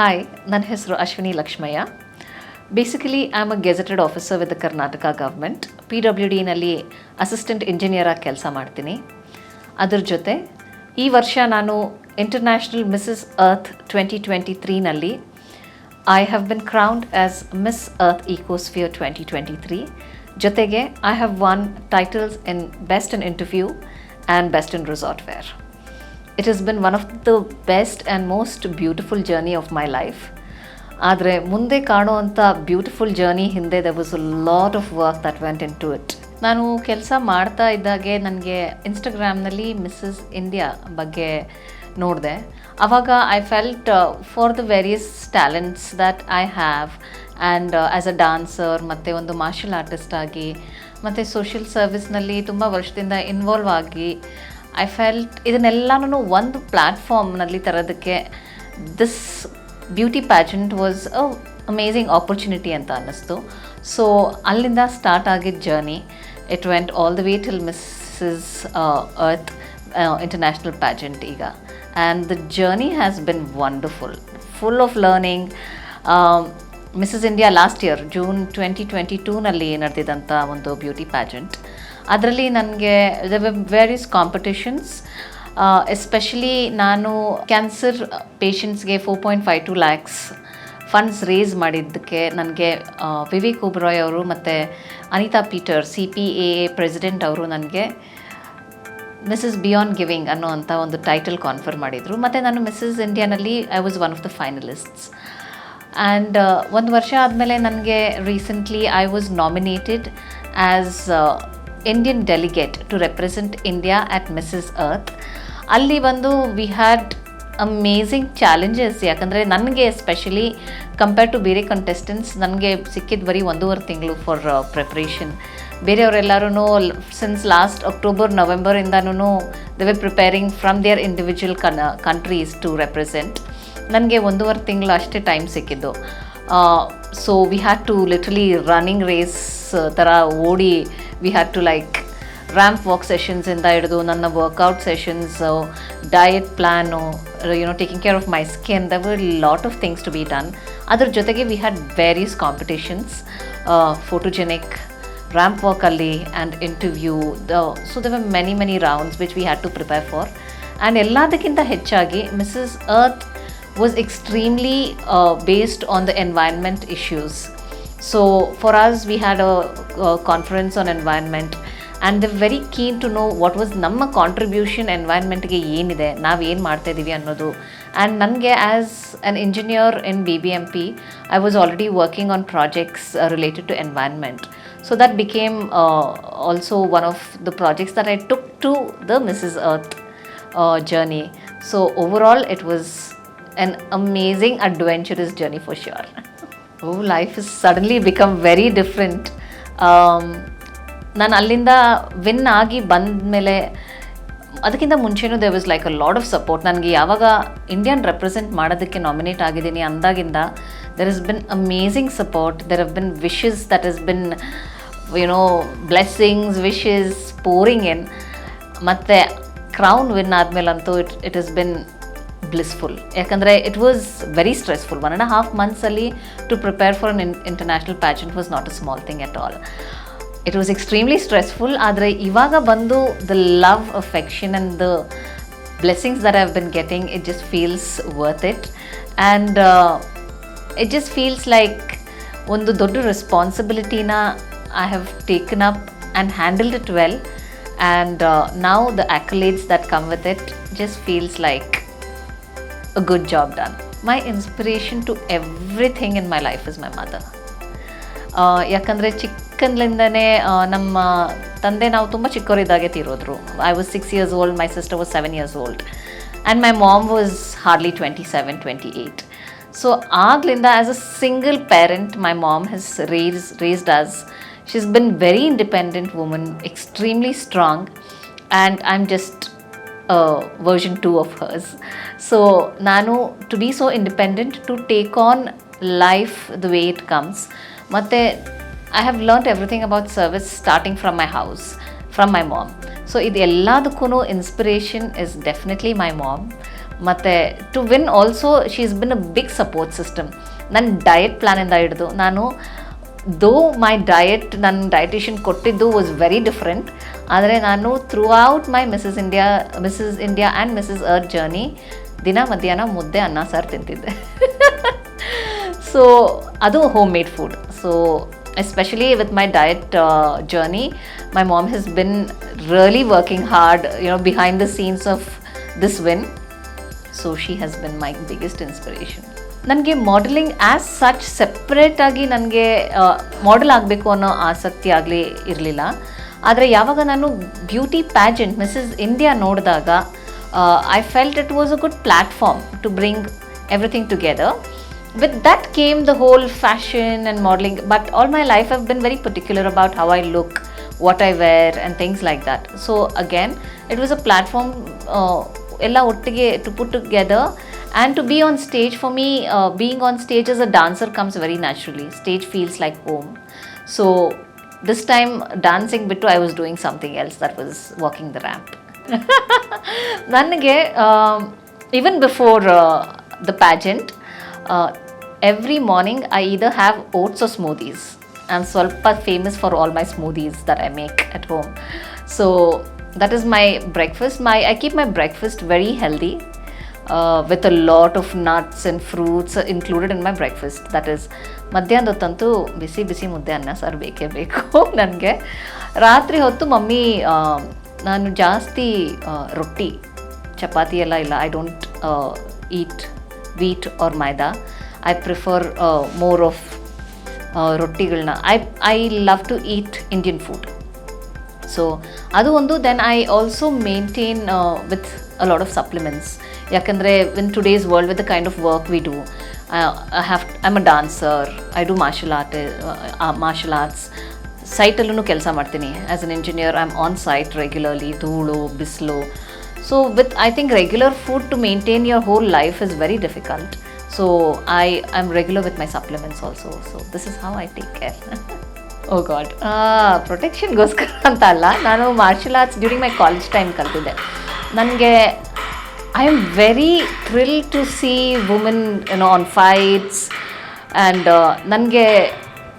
Hi, ನನ್ನ ಹೆಸರು Ashwini Lakshmaiah. Basically, I'm a gazetted officer with the Karnataka government. PWD ನಲ್ಲಿ assistant engineer ಆಗಿ ಕೆಲಸ ಮಾಡ್ತೀನಿ. ಅದರ ಜೊತೆ ಈ ವರ್ಷ ನಾನು ಇಂಟರ್ನ್ಯಾಷನಲ್ ಮಿಸಸ್ ಅರ್ತ್ 2023 ನಲ್ಲಿ I have been crowned as Miss Earth Ecosphere 2023. ಜೊತೆಗೆ I have won titles in Best in Interview and Best in Resort Wear. It has been one of the best and most beautiful journey of my life. ಆದರೆ ಮುಂದೆ ಕಾಣುವಂಥ beautiful journey ಹಿಂದೆ there was a lot of work that went into it. ನಾನು ಕೆಲಸ ಮಾಡ್ತಾ ಇದ್ದಾಗೆ ನನಗೆ ಇನ್ಸ್ಟಾಗ್ರಾಮ್ನಲ್ಲಿ missus India ಬಗ್ಗೆ ನೋಡಿದೆ. ಆವಾಗ I felt for the various talents that I have and as a dancer ಮತ್ತು ಒಂದು ಮಾರ್ಷಲ್ ಆರ್ಟಿಸ್ಟ್ ಆಗಿ ಮತ್ತು ಸೋಷಿಯಲ್ ಸರ್ವಿಸ್ನಲ್ಲಿ ತುಂಬ ವರ್ಷದಿಂದ ಇನ್ವಾಲ್ವ್ ಆಗಿ ಐ ಫೆಲ್ಟ್ ಇದನ್ನೆಲ್ಲನೂ ಒಂದು ಪ್ಲ್ಯಾಟ್ಫಾರ್ಮ್ನಲ್ಲಿ ತರೋದಕ್ಕೆ this beauty pageant was a amazing opportunity ಅಂತ ಅನ್ನಿಸ್ತು. ಸೊ ಅಲ್ಲಿಂದ ಸ್ಟಾರ್ಟ್ ಆಗಿದ್ದ journey it went all the way till Mrs Earth international pageant ಈಗ. And the journey has been wonderful, full of learning. Mrs India last year June 2022ನಲ್ಲಿ ನಡೆದಿದ್ದಂಥ ಒಂದು beauty pageant. ಅದರಲ್ಲಿ ನನಗೆ ವೇರಿಯಸ್ ಕಾಂಪಿಟೇಷನ್ಸ್, ಎಸ್ಪೆಷಲಿ ನಾನು cancer ಪೇಷಂಟ್ಸ್ಗೆ 4.52 lakhs funds raise ಮಾಡಿದ್ದಕ್ಕೆ ನನಗೆ ವಿವೇಕ್ ಒಬ್ರಾಯ್ ಅವರು ಮತ್ತು ಅನಿತಾ ಪೀಟರ್ CPAA ಪ್ರೆಸಿಡೆಂಟ್ ಅವರು ನನಗೆ ಮಿಸ್ಸಸ್ ಬಿಯಾನ್ ಗಿವಿಂಗ್ ಅನ್ನೋ ಅಂಥ ಒಂದು ಟೈಟಲ್ ಕಾನ್ಫರ್ ಮಾಡಿದರು. ಮತ್ತು ನಾನು ಮಿಸ್ಸಸ್ ಇಂಡಿಯಾನಲ್ಲಿ I was one of the finalists. And ಒಂದು ವರ್ಷ ಆದಮೇಲೆ ನನಗೆ recently I was nominated as Indian delegate to represent India at Mrs Earth. ಅಲ್ಲಿ ಬಂದು ವಿ ಹ್ಯಾಡ್ ಅಮೇಝಿಂಗ್ ಚಾಲೆಂಜಸ್. ಯಾಕಂದರೆ ನನಗೆ ಎಸ್ಪೆಷಲಿ ಕಂಪೇರ್ ಟು ಬೇರೆ ಕಂಟೆಸ್ಟೆಂಟ್ಸ್ ನನಗೆ ಸಿಕ್ಕಿದ್ದು ಬರೀ 1.5 ತಿಂಗಳು ಫಾರ್ ಪ್ರಿಪ್ರೇಷನ್. ಬೇರೆಯವರೆಲ್ಲರೂ ಸಿನ್ಸ್ ಲಾಸ್ಟ್ ಅಕ್ಟೋಬರ್ ನವೆಂಬರಿಂದನೂ they were preparing from their individual countries to represent. ನನಗೆ 1.5 ತಿಂಗಳು ಅಷ್ಟೇ ಟೈಮ್ ಸಿಕ್ಕಿದ್ದು. So we had to literally running race ಥರ ಓಡಿ, we had to like ramp walk ಸೆಷನ್ಸಿಂದ ಹಿಡಿದು ನನ್ನ workout sessions, diet plan, taking care of my skin, there were lot of things to be done. ಅದ್ರ ಜೊತೆಗೆ we had various competitions, photogenic, ramp ವಾಕಲ್ಲಿ and interview. So there were many rounds which we had to prepare for. And ಎಲ್ಲದಕ್ಕಿಂತ ಹೆಚ್ಚಾಗಿ Mrs Earth was extremely based on the environment issues. So for us we had a conference on environment and they're very keen to know what was ನಮ್ಮ contribution ಎನ್ವೈರ್ಮೆಂಟ್ಗೆ ಏನಿದೆ, ನಾವು ಏನು ಮಾಡ್ತಾ ಇದ್ದೀವಿ ಅನ್ನೋದು. And ನನಗೆ as an engineer in BBMP I was already working on projects related to environment. So that became also one of the projects that I took to the Mrs. Earth journey. So overall it was an amazing adventurous journey for sure. Oh, life has suddenly become very different. ನಾನು ಅಲ್ಲಿಂದ win ಆಗಿ ಬಂದಮೇಲೆ ಅದಕ್ಕಿಂತ ಮುಂಚೆನೂ there was like a lot of support. ನನಗೆ ಯಾವಾಗ Indian represent ಮಾಡೋದಕ್ಕೆ nominate ಆಗಿದ್ದೀನಿ ಅಂದಾಗಿಂದ there has been amazing support. There have been wishes that has been, blessings, wishes pouring in. ಮತ್ತು ಕ್ರೌನ್ ವಿನ್ ಆದಮೇಲಂತೂ it has been blissful. ಯಾಕಂದರೆ it was very stressful. 1.5 months to prepare for an international pageant was not a small thing at all. It was extremely stressful. ಆದರೆ ಇವಾಗ ಬಂದು the love, affection and the blessings that I have been getting, it just feels worth it. And it just feels like ಒಂದು ದೊಡ್ಡ ರೆಸ್ಪಾನ್ಸಿಬಿಲಿಟಿನ I have taken up and handled it well. And now the accolades that come with it just feels like a good job done. My inspiration to everything in my life is my mother. ಯಾಕಂದರೆ ಚಿಕ್ಕಂದ್ಲಿಂದನೇ ನಮ್ಮ ತಂದೆ, ನಾವು ತುಂಬ ಚಿಕ್ಕವರಿದ್ದಾಗೆ ತೀರೋದ್ರು. I was 6 years old, my sister was 7 years old and my mom was hardly 27-28. So ಆಗ್ಲಿಂದ as a single parent my mom has raised us. She's been very independent woman, extremely strong, and I'm just version 2 of hers. So ನಾನು to be so independent, to take on life the way it comes. ಮತ್ತು I have learnt everything about service starting from my house, from my mom. So ಇದು ಎಲ್ಲದಕ್ಕೂ inspiration is definitely my mom. ಮತ್ತು to win also she is been a big support system. ನನ್ನ diet ಪ್ಲ್ಯಾನಿಂದ ಹಿಡಿದು ನಾನು though my diet ನನ್ನ dietitian ಕೊಟ್ಟಿದ್ದು was very different, ಆದರೆ ನಾನು throughout my Mrs India and Mrs earth journey ದಿನ ಮಧ್ಯಾಹ್ನ ಮುದ್ದೆ ಅನ್ನ ಸಾರು ತಿಂತಿದ್ದೆ. ಸೊ ಅದು home made food. So especially with my diet journey, my mom has been really working hard, behind the scenes of this win. So she has been my biggest inspiration. ನನಗೆ modelling as such separate ಆಗಿ ನನಗೆ model ಆಗಬೇಕು ಅನ್ನೋ ಆಸಕ್ತಿ ಆಗಲಿ ಇರಲಿಲ್ಲ. ಆದರೆ ಯಾವಾಗ ನಾನು ಬ್ಯೂಟಿ ಪ್ಯಾಜೆಂಟ್ ಮಿಸಸ್ ಇಂಡಿಯಾ ನೋಡಿದಾಗ I felt it was a good platform to bring everything together. With that came the whole fashion and modeling, but all my life I've been very particular about how I look, what I wear and things like that. So again, it was a platform ella ottige to put together and to be on stage. For me, being on stage as a dancer comes very naturally. Stage feels like home. So this time dancing bittu I was doing something else, that was walking the ramp. Nanage even before the pageant, every morning I either have oats or smoothies. I'm swalpa famous for all my smoothies that I make at home. So that is my breakfast. I keep my breakfast very healthy with a lot of nuts and fruits included in my breakfast. That is ಮಧ್ಯಾಹ್ನದ ಹೊತ್ತಂತೂ ಬಿಸಿ ಬಿಸಿ ಮುದ್ದೆ ಅನ್ನ ಸಾರು ಬೇಕೇ ಬೇಕು ನನಗೆ. ರಾತ್ರಿ ಹೊತ್ತು mummy ನಾನು ಜಾಸ್ತಿ ರೊಟ್ಟಿ ಚಪಾತಿ ಎಲ್ಲ ಇಲ್ಲ, I don't heat wheat or maida. I prefer more of rottigalna. I love to eat Indian food. So adu ondu. Then I also maintain with a lot of supplements. Yakandre in today's world with the kind of work we do, I'm a dancer, I do martial arts. Site allunu kelsa ಮಾಡ್ತೀನಿ. As an engineer I'm on site regularly, ಧೂಳು ಬಿಸಿಲು. So with I think regular food to maintain your whole life is very difficult. So I'm regular with my supplements also. So this is how I take care. Oh God. Protection goskara anta alla. Nanu martial arts during my college time ಕಲ್ತಿದ್ದೆ. ನನಗೆ I am very thrilled to see women on fights, and ನನಗೆ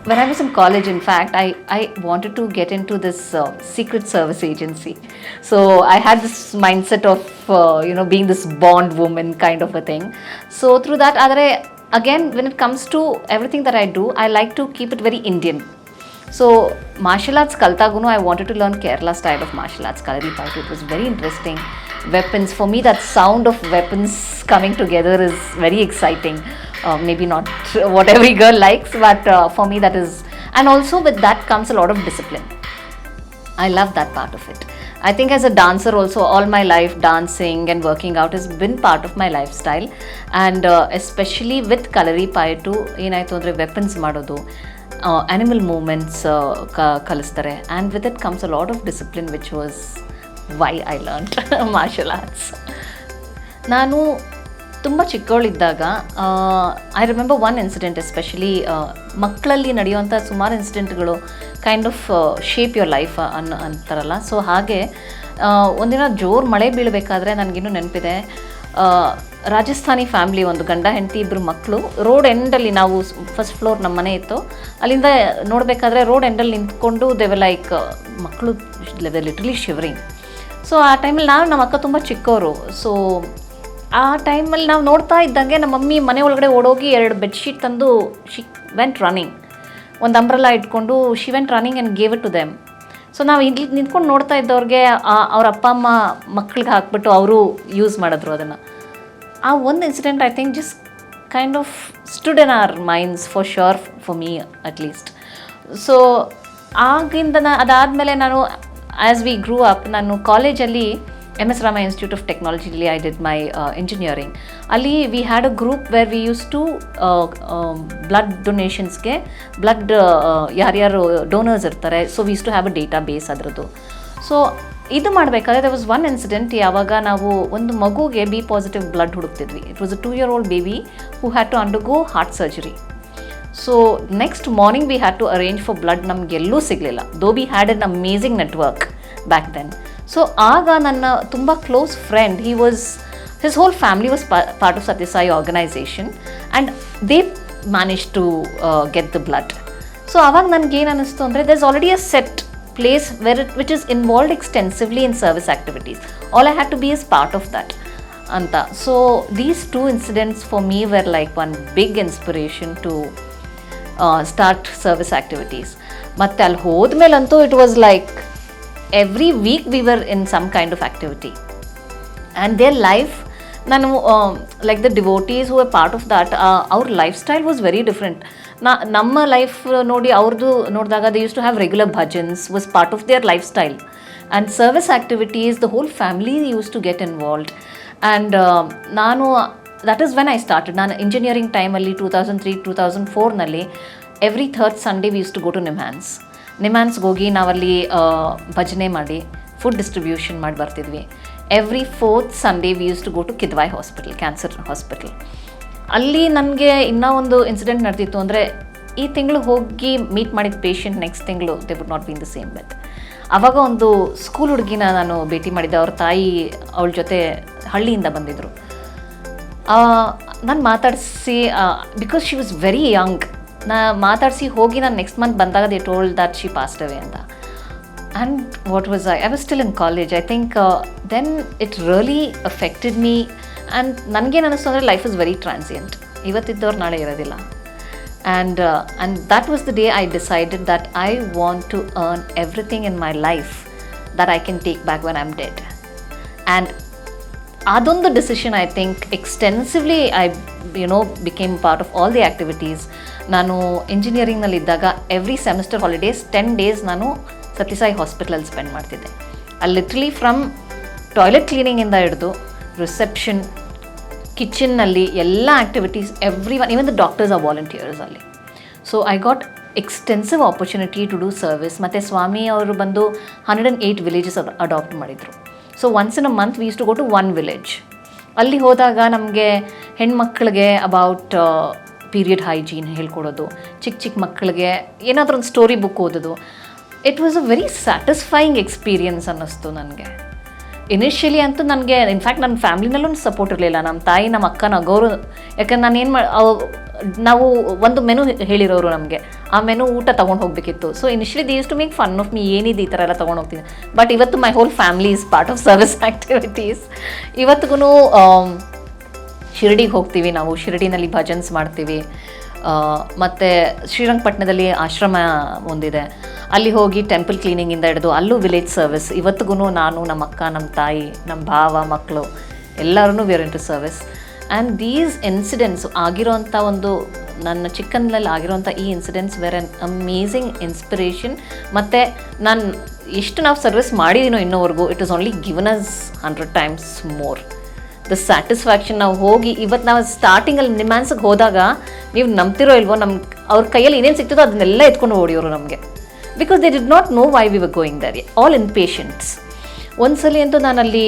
when I was in college, in fact, I wanted to get into this secret service agency. So I had this mindset of, being this bond woman kind of a thing. So through that, again, when it comes to everything that I do, I like to keep it very Indian. So martial arts kaltagunu, I wanted to learn Kerala style of martial arts, Kalari Paitu. It was very interesting. Weapons, for me, that sound of weapons coming together is very exciting. Maybe not what every girl likes, but for me that is, and also with that comes a lot of discipline. I love that part of it. I think as a dancer also, all my life dancing and working out has been part of my lifestyle, and especially with Kalari Paitu ಏನಾಯಿತು ಅಂದರೆ weapons ಮಾಡೋದು, animal movements ಕಲಿಸ್ತಾರೆ, and with it comes a lot of discipline, which was why I learned martial arts. ನಾನು ತುಂಬ ಚಿಕ್ಕವಳಿದ್ದಾಗ I remember one incident, especially ಮಕ್ಕಳಲ್ಲಿ ನಡೆಯುವಂಥ ಸುಮಾರು ಇನ್ಸಿಡೆಂಟ್ಗಳು kind of shape your life ಅಂತಾರಲ್ಲ. ಸೊ ಹಾಗೆ ಒಂದಿನ ಜೋರು ಮಳೆ ಬೀಳಬೇಕಾದ್ರೆ ನನಗಿನ್ನೂ ನೆನಪಿದೆ, ರಾಜಸ್ಥಾನಿ ಫ್ಯಾಮ್ಲಿ, ಒಂದು ಗಂಡ ಹೆಂಡತಿ ಇಬ್ಬರು ಮಕ್ಕಳು, ರೋಡ್ ಎಂಡಲ್ಲಿ, ನಾವು ಫಸ್ಟ್ ಫ್ಲೋರ್ ನಮ್ಮ ಮನೆ ಇತ್ತು, ಅಲ್ಲಿಂದ ನೋಡಬೇಕಾದ್ರೆ ರೋಡ್ ಎಂಡಲ್ಲಿ ನಿಂತ್ಕೊಂಡು ದೇವರ್ ಲೈಕ್, ಮಕ್ಕಳು ಲಿಟ್ರಲಿ ಶಿವರಿಂಗ್. ಸೊ ಆ ಟೈಮಲ್ಲಿ ನಮ್ಮ ಅಕ್ಕ ತುಂಬ ಚಿಕ್ಕವರು. ಸೊ ಆ ಟೈಮಲ್ಲಿ ನಾವು ನೋಡ್ತಾ ಇದ್ದಂಗೆ ನಮ್ಮ ಮಮ್ಮಿ ಮನೆ ಒಳಗಡೆ ಓಡೋಗಿ 2 ಬೆಡ್ಶೀಟ್ ತಂದು ಶಿ ವೆಂಟ್ ರನ್ನಿಂಗ್, ಒಂದು ಅಂಬ್ರೆಲಾ ಇಟ್ಕೊಂಡು she went running and gave it to them. So ನಾವು ಇಲ್ಲಿ ನಿಂತ್ಕೊಂಡು ನೋಡ್ತಾ ಇದ್ದವ್ರಿಗೆ ಅವ್ರ ಅಪ್ಪ ಅಮ್ಮ ಮಕ್ಳಿಗೆ ಹಾಕ್ಬಿಟ್ಟು ಅವರು ಯೂಸ್ ಮಾಡಿದ್ರು ಅದನ್ನು. ಆ ಒಂದು incident I think just kind of stood in our minds for sure, for me at least. So ಆಗಿಂದ ಅದಾದಮೇಲೆ ನಾನು ಆ್ಯಸ್ ವಿ ಗ್ರೂ ಅಪ್, ನಾನು ಕಾಲೇಜಲ್ಲಿ MS Rama Institute of Technology, I did my engineering. Ali we had a group where we used to blood donations ge blood ಯಾರ್ಯಾರು donors ಇರ್ತಾರೆ, so we use to have a database ಅದರದ್ದು. So ಇದು ಮಾಡಬೇಕಾದ್ರೆ there was one incident, ಯಾವಾಗ ನಾವು ಒಂದು ಮಗುಗೆ B positive blood ಹುಡುಕ್ತಿದ್ವಿ. It was a 2-year-old baby who had to undergo heart surgery. So next morning we had to arrange for blood. ನಮಗೆಲ್ಲೂ ಸಿಗಲಿಲ್ಲ, though we had an amazing network back then. So ಆಗ ನನ್ನ ತುಂಬ close friend, he was His whole family was part of Satya Sai organization and they managed to get the blood. So aವಾಗ ನನಗೆ ಏನು ಅನ್ನಿಸ್ತು ಅಂದರೆ there's already a set place which is involved extensively in service activities. All I had to be is part of that. Anta. So these two incidents for me were like one big inspiration to start service activities. ಮತ್ತೆ ಅಲ್ಲಿ ಹೋದ್ಮೇಲಂತೂ it was like every week we were in some kind of activity. And their life, like the devotees who were part of that, our lifestyle was very different. ನಮ್ಮ life ನೋಡಿ ಅವ್ರದ್ದು ನೋಡಿದಾಗ they used to have regular bhajans, was part of their lifestyle. And service activities, the whole family used to get involved. And that is when I started. ನಾನು engineering ಟೈಮಲ್ಲಿ 2003-2004ನಲ್ಲಿ every third Sunday we use to go to ನಿಮ್ಹಾನ್ಸ್ಗೆ ಹೋಗಿ ನಾವಲ್ಲಿ ಭಜನೆ ಮಾಡಿ food distribution ಮಾಡಿ ಬರ್ತಿದ್ವಿ. Every fourth Sunday we use to go to Kidwai hospital, cancer hospital. ಅಲ್ಲಿ ನನಗೆ ಇನ್ನೂ ಒಂದು ಇನ್ಸಿಡೆಂಟ್ ನಡೆದಿತ್ತು ಅಂದರೆ, ಈ ತಿಂಗಳು ಹೋಗಿ ಮೀಟ್ ಮಾಡಿದ ಪೇಷಂಟ್ ನೆಕ್ಸ್ಟ್ ತಿಂಗಳು they would not be in the same bed. ಆವಾಗ ಒಂದು ಸ್ಕೂಲ್ ಹುಡುಗಿನ ನಾನು ಭೇಟಿ ಮಾಡಿದ್ದೆ. ಅವ್ರ ತಾಯಿ ಅವಳ ಜೊತೆ ಹಳ್ಳಿಯಿಂದ ಬಂದಿದ್ದರು. ನಾನು ಮಾತಾಡಿಸಿ, because she was very young, ಮಾತಾಡಿಸಿ ಹೋಗಿ ನಾನು ನೆಕ್ಸ್ಟ್ ಮಂತ್ ಬಂದಾಗ they told that she passed away ಅಂತ. And what was I was still in college. I think then it really affected me. And ನನಗೇನು ಅನ್ನಿಸ್ತು ಅಂದರೆ ಲೈಫ್ ಇಸ್ ವೆರಿ ಟ್ರಾನ್ಸಿಯೆಂಟ್, ಇವತ್ತಿದ್ದವ್ರು ನಾಳೆ ಇರೋದಿಲ್ಲ. And that was the day I decided that I want to earn everything in my life that I can take back when I'm dead. And adondu decision, I think extensively I became part of all the activities. Nanu engineering nalli iddaga every semester holidays 10 days nanu Satya Sai hospital ಅಲ್ಲಿ spend ಮಾಡ್ತಿದ್ದೆ. literally from toilet cleaning ಇಂದ ಹಿಡಿದು reception, ಕಿಚನ್ನಲ್ಲಿ ಎಲ್ಲ activities, everyone, even the doctors are volunteers ಅಲ್ಲಿ. So I got extensive opportunity to do service. ಮತ್ತು ಸ್ವಾಮಿ ಅವರು ಬಂದು 108 ವಿಲೇಜಸ್ ಅಡಾಪ್ಟ್ ಮಾಡಿದರು. So once in a month we use to go to one village. ಅಲ್ಲಿ ಹೋದಾಗ ನಮಗೆ ಹೆಣ್ಮಕ್ಳಿಗೆ ಅಬೌಟ್ ಪೀರಿಯಡ್ ಹೈಜೀನ್ ಹೇಳ್ಕೊಡೋದು, ಚಿಕ್ಕ ಮಕ್ಕಳಿಗೆ ಏನಾದರೂ ಒಂದು ಸ್ಟೋರಿ ಬುಕ್ ಓದೋದು. It was a very satisfying experience ಅನ್ನಿಸ್ತು ನನಗೆ. ಇನಿಷಿಯಲಿ ಅಂತೂ ನನಗೆ ಇನ್ಫ್ಯಾಕ್ಟ್ ನನ್ನ ಫ್ಯಾಮ್ಲಿನಲ್ಲೂ ಸಪೋರ್ಟ್ ಇರಲಿಲ್ಲ. ನಮ್ಮ ತಾಯಿ, ನಮ್ಮ ಅಕ್ಕ ನಗೋರು. ಯಾಕಂದ್ರೆ ನಾನೇನು ನಾವು ಒಂದು ಮೆನು ಹೇಳಿರೋರು ನಮಗೆ, ಆ ಮೆನು ಊಟ ತೊಗೊಂಡು ಹೋಗಬೇಕಿತ್ತು. So initially they use to make fun of me, ಏನಿದೆ ಈ ಥರ ಎಲ್ಲ ತೊಗೊಂಡು ಹೋಗ್ತೀನಿ. ಬಟ್ ಇವತ್ತು my whole family is part of service activities. ಇವತ್ತಿಗೂ ಶಿರಡಿಗೆ ಹೋಗ್ತೀವಿ ನಾವು, ಶಿರಡಿನಲ್ಲಿ ಭಜನ್ಸ್ ಮಾಡ್ತೀವಿ. ಮತ್ತು ಶ್ರೀರಂಗಪಟ್ಟಣದಲ್ಲಿ ಆಶ್ರಮ ಒಂದಿದೆ, ಅಲ್ಲಿ ಹೋಗಿ ಟೆಂಪಲ್ ಕ್ಲೀನಿಂಗಿಂದ ಹಿಡಿದು ಅಲ್ಲೂ ವಿಲೇಜ್ ಸರ್ವಿಸ್. ಇವತ್ತಿಗೂ ನಾನು, ನಮ್ಮ ಅಕ್ಕ, ನಮ್ಮ ತಾಯಿ, ನಮ್ಮ ಭಾವ, ಮಕ್ಕಳು ಎಲ್ಲರೂ were in to service. And these incidents ಆಗಿರೋಂಥ ಒಂದು ನನ್ನ ಚಿಕ್ಕಂದಲ್ಲಿ ಆಗಿರೋಂಥ ಈ incidents were an amazing inspiration. ಮತ್ತು ನಾನು ಎಷ್ಟು ನಾವು ಸರ್ವಿಸ್ ಮಾಡಿದ್ದೀನೋ ಇನ್ನೋವರೆಗೂ, it is only given us 100 times more. The satisfaction. ನಾವು ಹೋಗಿ ಇವತ್ತು ನಾವು ಸ್ಟಾರ್ಟಿಂಗಲ್ಲಿ ನಿಮ್ಹಾನ್ಸ್ಗೆ ಹೋದಾಗ ನೀವು ನಂಬ್ತಿರೋ ಇಲ್ವೋ, ಅವ್ರ ಕೈಯಲ್ಲಿ ಏನೇನು ಸಿಗ್ತದೋ ಅದನ್ನೆಲ್ಲ ಎತ್ಕೊಂಡು ಓಡಿಯೋರು ನಮಗೆ. Because they did not know why we were going there, all in patients. ಒಂದ್ಸಲಿ ಅಂತೂ ನಾನಲ್ಲಿ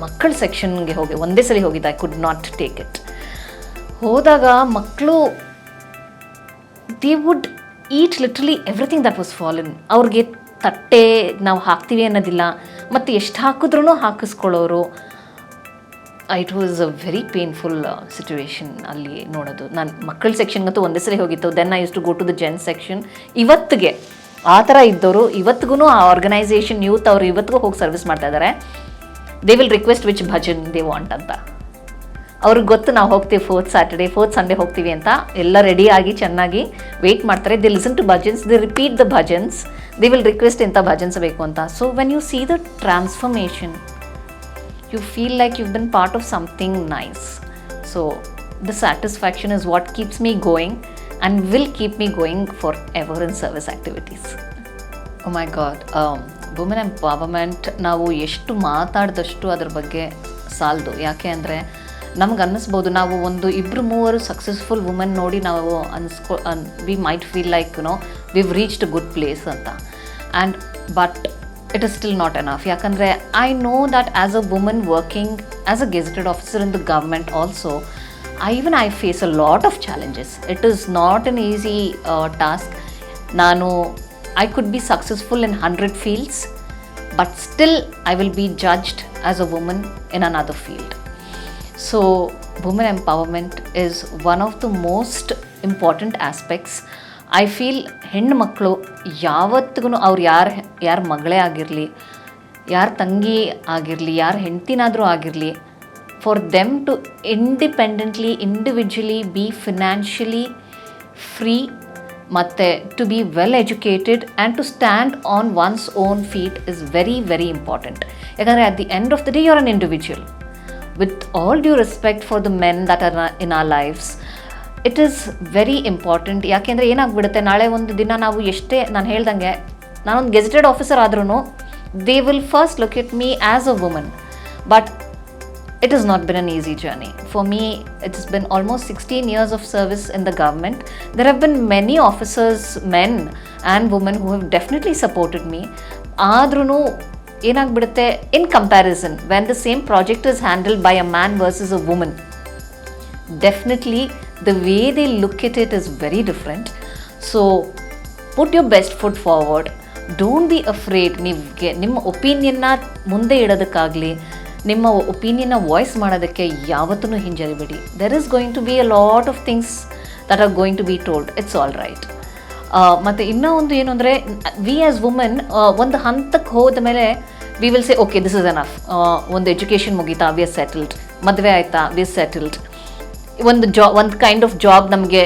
ಮಕ್ಕಳ ಸೆಕ್ಷನ್ಗೆ ಒಂದೇ ಸಲ ಹೋಗಿದ್ದೆ. I could not take it. ಹೋದಾಗ ಮಕ್ಕಳು they would eat literally everything that was fallen. ಅವ್ರಿಗೆ ತಟ್ಟೆ ನಾವು ಹಾಕ್ತೀವಿ ಅನ್ನೋದಿಲ್ಲ, ಮತ್ತು ಎಷ್ಟು ಹಾಕಿದ್ರೂ ಹಾಕಿಸ್ಕೊಳ್ಳೋರು. It was a very painful situation ಅಲ್ಲಿ ನೋಡೋದು. ನಾನು ಮಕ್ಕಳ ಸೆಕ್ಷನ್ಗಂತೂ ಒಂದೇ ಸರಿ ಹೋಗಿತ್ತು. Then I used to go to the gents section. ಇವತ್ತಿಗೆ ಆ ಥರ ಇದ್ದವರು ಇವತ್ತಿಗೂ ಆ ಆರ್ಗನೈಸೇಷನ್ ಯೂತ್ ಅವರು ಇವತ್ತಿಗೂ ಹೋಗಿ ಸರ್ವಿಸ್ ಮಾಡ್ತಾ ಇದ್ದಾರೆ. They will request which bhajan they want ಅಂತ. ಅವ್ರಿಗೆ ಗೊತ್ತು ನಾವು ಹೋಗ್ತೀವಿ ಫೋರ್ತ್ ಸ್ಯಾಟರ್ಡೇ, ಫೋರ್ತ್ ಸಂಡೇ ಹೋಗ್ತೀವಿ ಅಂತ. ಎಲ್ಲ ರೆಡಿಯಾಗಿ ಚೆನ್ನಾಗಿ ವೆಯ್ಟ್ ಮಾಡ್ತಾರೆ. They listen to bhajans, they repeat the bhajans, they will request ಇಂಥ ಭಜನ್ಸ್ ಬೇಕು ಅಂತ. So when you see the transformation, you feel like you've been part of something nice. So the satisfaction is what keeps me going and will keep me going forever in service activities. Oh my God, women empowerment ನಾವು ಎಷ್ಟು ಮಾತಾಡಿದಷ್ಟು ಅದ್ರ ಬಗ್ಗೆ ಸಾಲದು. ಯಾಕೆ ಅಂದರೆ ನಮ್ಗೆ ಅನ್ನಿಸ್ಬೋದು, ನಾವು ಒಂದು 2-3 ಸಕ್ಸಸ್ಫುಲ್ ವುಮೆನ್ ನೋಡಿ ನಾವು we might feel like we've reached a good place ಅಂತ. And but it is still not enough. Yakandre I know that as a woman working as a gazetted officer in the government also, I face a lot of challenges. It is not an easy task. I could be successful in 100 fields, but still I will be judged as a woman in another field. So women empowerment is one of the most important aspects. I feel ಹೆಣ್ಣು ಮಕ್ಕಳು ಯಾವತ್ತಿಗೂ ಅವ್ರು ಯಾರ ಮಗಳೇ ಆಗಿರಲಿ, ಯಾರ ತಂಗಿ ಆಗಿರಲಿ, ಯಾರ ಹೆಂಡ್ತಿನಾದರೂ ಆಗಿರಲಿ, for them to independently individually be financially free ಮತ್ತು to be well educated and to stand on one's own feet is very very important. ಯಾಕಂದರೆ at the end of the day you are an individual. With all due respect for the men that are in our lives, it is very important. ಯಾಕೆಂದರೆ ಏನಾಗ್ಬಿಡುತ್ತೆ, ನಾಳೆ ಒಂದು ದಿನ ನಾವು ಎಷ್ಟೇ, ನಾನು ಹೇಳ್ದಂಗೆ ನಾನೊಂದು ಗೆಜೆಟೆಡ್ ಆಫೀಸರ್ ಆದ್ರೂ they will first look at me as a woman. But it has not been an easy journey. For me, it's been almost 16 years of service in the government. There have been many officers, men and women who have definitely supported me. ಆದ್ರೂ ಏನಾಗ್ಬಿಡುತ್ತೆ, in comparison when the same project is handled by a man versus a woman, definitely the way they look it is very different. So put your best foot forward. Don't be afraid. ನೀವು ನಿಮ್ಮ ಒಪಿನಿಯನ್ನ ಮುಂದೆ ಇಡೋದಕ್ಕಾಗಲಿ, ನಿಮ್ಮ ಒಪಿನಿಯನ್ನ voice ಮಾಡೋದಕ್ಕೆ ಯಾವತ್ತೂ ಹಿಂಜರಿಬೇಡಿ. There is going to be a lot of things that are going to be told. It's all right. ಮತ್ತು ಇನ್ನೂ ಒಂದು ಏನು ಅಂದರೆ, ವಿ ಆ್ಯಸ್ ವುಮೆನ್ ಒಂದು ಹಂತಕ್ಕೆ ಹೋದ ಮೇಲೆ we will say okay this is enough. ಒಂದು ಎಜುಕೇಷನ್ ಮುಗೀತಾ, ವಿ ಆರ್ ಸೆಟಲ್ಡ್. ಮದುವೆ ಆಯಿತಾ, ವಿ ಆರ್ ಸೆಟಲ್ಡ್. ಒಂದು ಕೈಂಡ್ ಆಫ್ ಜಾಬ್ ನಮಗೆ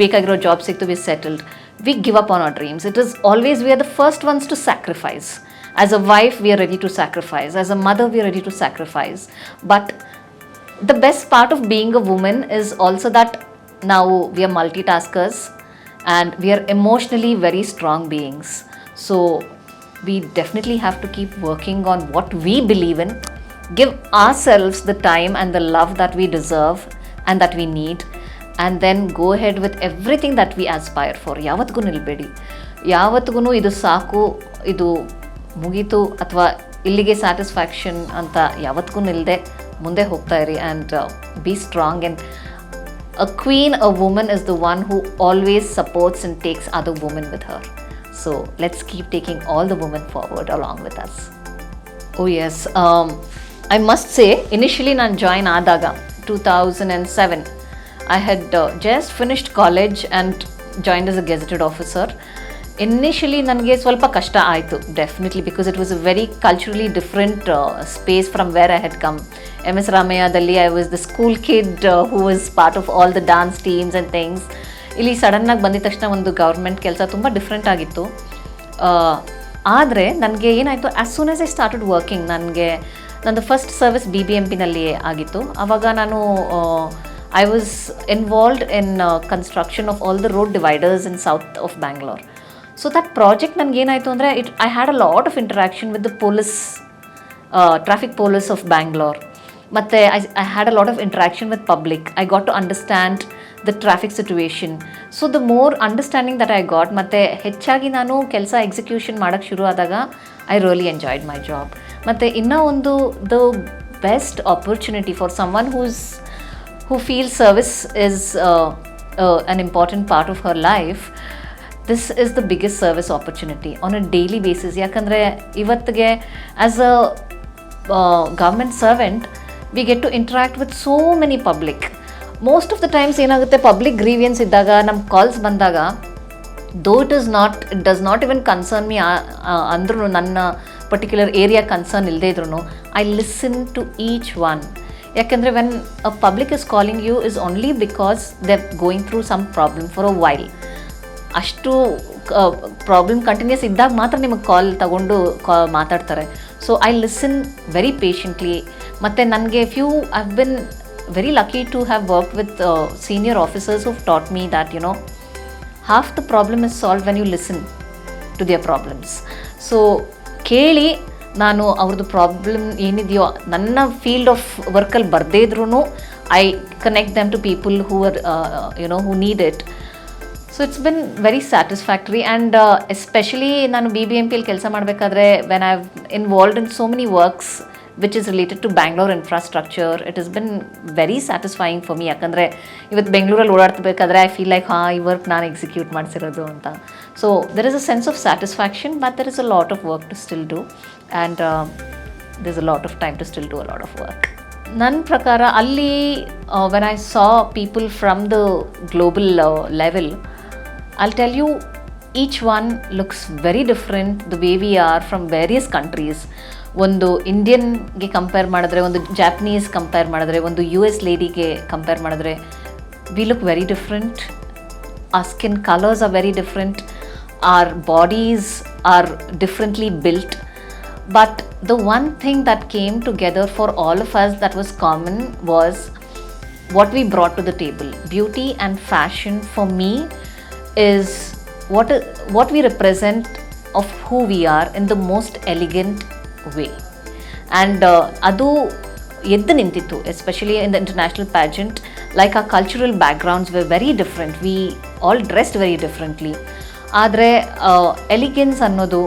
ಬೇಕಾಗಿರೋ ಜಾಬ್ ಸಿಕ್ತು, we are settled. We give up on our dreams. It is always we are the first ones to sacrifice. As a wife we are ready to sacrifice, as a mother we are ready to sacrifice. But the best part of being a women is also that ನಾವು we are multitaskers and we are emotionally very strong beings. So we definitely have to keep working on what we believe in, give ourselves the time and the love that we deserve and that we need, and then go ahead with everything that we aspire for. ಯಾವತ್ತಿಗೂ ನಿಲ್ಬೇಡಿ. ಯಾವತ್ತಿಗೂ ಇದು ಸಾಕು, ಇದು ಮುಗೀತು ಅಥವಾ ಇಲ್ಲಿಗೆ satisfaction ಅಂತ ಯಾವತ್ತಿಗೂ ನಿಲ್ಲದೆ ಮುಂದೆ ಹೋಗ್ತಾ ಇರಿ. And be strong. And a queen, a woman is the one who always supports and takes other women with her. So let's keep taking all the women forward along with us. Oh yes, I must say initially ನಾನು join ಆದಾಗ 2007 I had just finished college and joined as a gazetted officer. Initially ನನಗೆ ಸ್ವಲ್ಪ ಕಷ್ಟ ಆಯಿತು, definitely, because it was a very culturally different space from where I had come. MS ರಾಮಯ್ಯದಲ್ಲಿ I was the school kid who was part of all the dance teams and things. ಇಲ್ಲಿ ಸಡನ್ನಾಗಿ ಬಂದಿದ ತಕ್ಷಣ ಒಂದು ಗೌರ್ಮೆಂಟ್ ಕೆಲಸ ತುಂಬ different ಆಗಿತ್ತು. ಆದರೆ ನನಗೆ ಏನಾಯಿತು, as soon as I started working, ನಂದು ಫಸ್ಟ್ ಸರ್ವಿಸ್ BBMP ಆಗಿತ್ತು. ಆವಾಗ ನಾನು I was involved in construction of all the road dividers in south of Bangalore. So that project ನನಗೇನಾಯಿತು ಅಂದರೆ, I had a lot of interaction with the police, traffic police of Bangalore. ಮತ್ತು I had a lot of interaction with public. I got to understand the traffic situation. So the more understanding that I got, ಮತ್ತು ಹೆಚ್ಚಾಗಿ ನಾನು ಕೆಲಸ execution ಮಾಡೋಕ್ಕೆ ಶುರು ಆದಾಗ I really enjoyed my job. ಮತ್ತು ಇನ್ನೂ ಒಂದು, the best opportunity for someone who feels service is an important part of her life, this is the biggest service opportunity on a daily basis. ಯಾಕಂದರೆ ಇವತ್ತಿಗೆ as a government servant we get to interact with so many public. Most of the times ಏನಾಗುತ್ತೆ, public grievances ಇದ್ದಾಗ, ನಮ್ಮ calls ಬಂದಾಗ, though it does not even concern me ಅಂದ್ರೂ, ನನ್ನ particular area concern ಇಲ್ಲದೇ ಇದ್ರೂ I listen to each one. ಯಾಕೆಂದರೆ when a public is calling you is only because they are going through some problem for a while. ಅಷ್ಟು problem continues ಇದ್ದಾಗ ಮಾತ್ರ ನಿಮಗೆ call ತಗೊಂಡು ಮಾತಾಡ್ತಾರೆ. So I listen very patiently. ಮತ್ತು ನನಗೆ I have been very lucky to have work with senior officers who taught me that half the problem is solved when you listen to their problems. So ಕೇಳಿ, ನಾನು ಅವ್ರದ್ದು problem ಏನಿದೆಯೋ ನನ್ನ field of ವರ್ಕಲ್ಲಿ ಬರದೇ ಇದ್ರೂ I connect them to people who are who need it. So it's been very satisfactory. And especially ನಾನು BBMPಯಲ್ಲಿ ಕೆಲಸ ಮಾಡಬೇಕಾದ್ರೆ when I have involved in so many works which is related to Bangalore infrastructure. It has been very satisfying for me. ಯಾಕಂದರೆ ಇವತ್ತು ಬೆಂಗಳೂರಲ್ಲಿ ಓಡಾಡ್ತಿರ್ಬೇಕಾದ್ರೆ I feel like ಈ work ನಾನು ಎಕ್ಸಿಕ್ಯೂಟ್ ಮಾಡಿಸಿರೋದು ಅಂತ. So there is a sense of satisfaction, but there is a lot of work to still do, and there is a lot of time to still do a lot of work. ನನ್ನ ಪ್ರಕಾರ ಅಲ್ಲಿ when I saw people from the global level, I'll tell you, each one looks very different the way we are from various countries. ಒಂದು ಇಂಡಿಯನ್ಗೆ compare ಮಾಡಿದ್ರೆ, ಒಂದು Japanese compare ಮಾಡಿದ್ರೆ, ಒಂದು US ಲೇಡಿಗೆ compare ಮಾಡಿದ್ರೆ, we look very different. Our skin colors are very different. Our bodies are differently built. But the one thing that came together for all of us that was common was what we brought to the table. Beauty and fashion for me is what we represent of who we are in the most elegant way. And adu eddu nintittu, especially in the international pageant. Like our cultural backgrounds were very different, we all dressed very differently. Adre elegance annodu,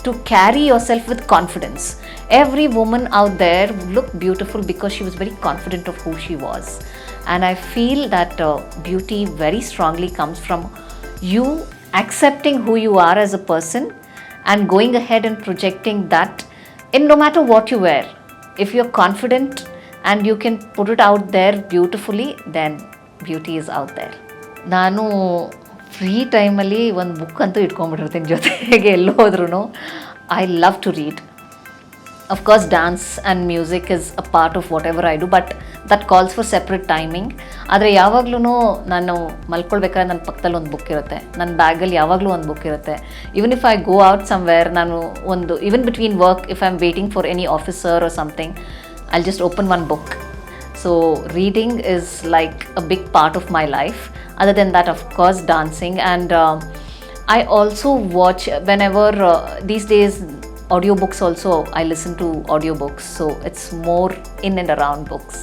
to carry yourself with confidence. Every woman out there looked beautiful because she was very confident of who she was. And I feel that beauty very strongly comes from you accepting who you are as a person and going ahead and projecting that in no matter what you wear. If you're confident and you can put it out there beautifully, then beauty is out there. ನಾನು free ಟೈಮಲ್ಲಿ ಒಂದು book ಅಂತೂ ಇಟ್ಕೊಂಡ್ಬಿಟ್ಟಿರ್ತೀನಿ ಜೊತೆಗೆ ಎಲ್ಲೋ ಹೋದ್ರೂ. I love to read. Of course, dance and music is a part of whatever I do, but that calls for separate timing. ಆದರೆ ಯಾವಾಗ್ಲೂ ನಾನು ಮಲ್ಕೊಳ್ಬೇಕಾದ್ರೆ ನನ್ನ ಪಕ್ಕದಲ್ಲಿ ಒಂದು ಬುಕ್ ಇರುತ್ತೆ, ನನ್ನ ಬ್ಯಾಗಲ್ಲಿ ಯಾವಾಗಲೂ ಒಂದು ಬುಕ್ ಇರುತ್ತೆ. Even if I go out somewhere, ನಾನು ಒಂದು even between work, if I am waiting for any officer or something, I'll just open one book. So reading is like a big part of my life. Other than that, of course, dancing. And I also watch whenever these days audiobooks also, I listen to audiobooks, so it's more in and around books.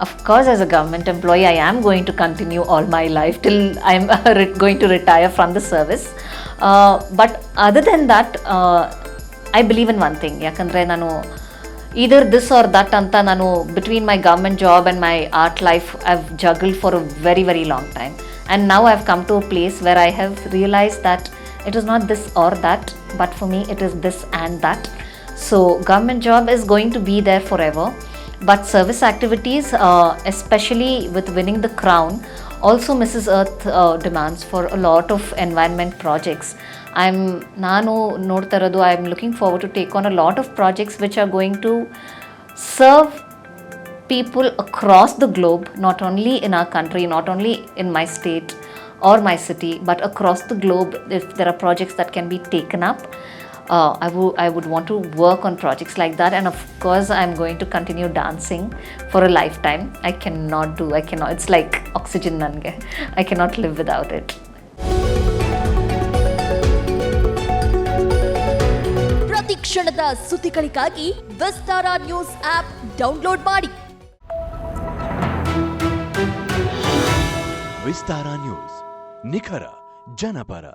Of course, as a government employee, I am going to continue all my life till I'm going to retire from the service. But other than that, I believe in one thing. Yakandre nanu either this or that anta, nanu between my government job and my art life, I've juggled for a very, very long time. And now I've come to a place where I have realized that it is not this or that, but for me it is this and that. So government job is going to be there forever, but service activities, especially with winning the crown, also Mrs. Earth demands for a lot of environment projects. ನಾನು ನೋಡ್ತಾ ಇರೋದು, I am looking forward to take on a lot of projects which are going to serve people across the globe, not only in our country, not only in my state or my city, but across the globe. If there are projects that can be taken up, I would want to work on projects like that. And of course, I'm going to continue dancing for a lifetime. I cannot, it's like oxygen nange. I cannot live without it. ಪ್ರತಿ ಕ್ಷಣದ ಸುದ್ದಿಗಳಿಗಾಗಿ ವಿಸ್ತಾರ news app download ಮಾಡಿ. ವಿಸ್ತಾರ news, ನಿಖರ ಜನಪರ.